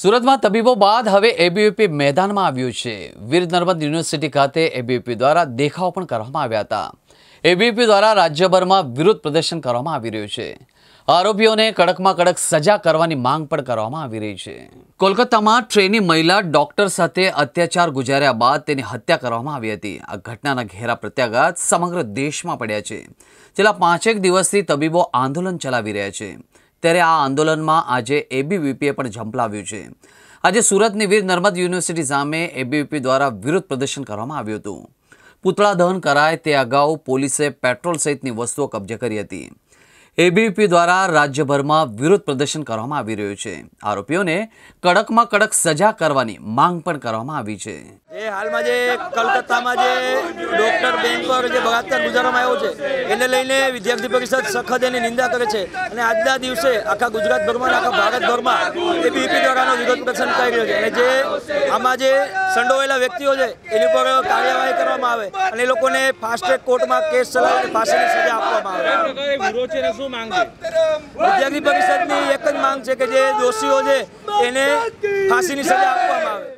સુરતમાં તબીબો બાદ હવે એબીવીપી મેદાનમાં આવ્યું છે। વીર નર્મદ યુનિવર્સિટી ખાતે એબીવીપી દ્વારા દેખાવ પણ કરવામાં આવ્યા હતા। એબીવીપી દ્વારા રાજ્યભરમાં વિરોધ પ્રદર્શન કરવામાં આવી રહ્યું છે। આરોપીઓને કડકમાં કડક સજા કરવાની માંગ પણ કરવામાં આવી રહી છે। કોલકાતામાં ટ્રેની મહિલા ડોક્ટર સાથે અત્યાચાર ગુજાર્યા બાદ તેની હત્યા કરવામાં આવી હતી। આ ઘટનાના ઘેરા પ્રત્યાઘાત સમગ્ર દેશમાં પડ્યા છે। છેલ્લા 5 દિવસથી તબીબો આંદોલન ચલાવી રહ્યા છે। ત્યારે આ આંદોલનમાં આજે એબીવીપીએ પણ ઝંપલાવ્યું છે। આજે સુરતની વીર નર્મદ યુનિવર્સિટી સામે એબીવીપી દ્વારા વિરોધ પ્રદર્શન કરવામાં આવ્યું હતું। પૂતળા દહન કરાય તે અગાઉ પોલીસે પેટ્રોલ સહિતની વસ્તુઓ કબજે કરી હતી। એબીવીપી દ્વારા રાજ્યભરમાં વિરોધ પ્રદર્શન કરવામાં આવી રહ્યું છે। આરોપીઓને કડકમાં કડક સજા કરવાની માંગ પણ કરવામાં આવી છે। એ હાલમાં જે કલકત્તામાં જે ડોક્ટર બેન પર જે બળાત્કાર ગુજારવામાં આવ્યો છે એને લઈને વિદ્યાર્થી પરિષદ સખત એની નિંદા કરે છે અને આજના દિવસે આખા ગુજરાતભરમાં આખા ભારતભરમાં એબીવીપી દ્વારાનો વિરોધ પ્રદર્શન કરી રહ્યો છે। અને જે આમાં જે સંડોવાયેલા વ્યક્તિઓ છે એની પર કાર્યવાહી કરવામાં આવે અને એ લોકોને ફાસ્ટ ટ્રેક કોર્ટમાં કેસ ચલાવીને ફાંસીની સજા આપવામાં આવે। વિદ્યાર્થી પરિષદની એક જ માંગ છે કે જે દોષીઓ છે એને ફાંસીની સજા આપવામાં આવે।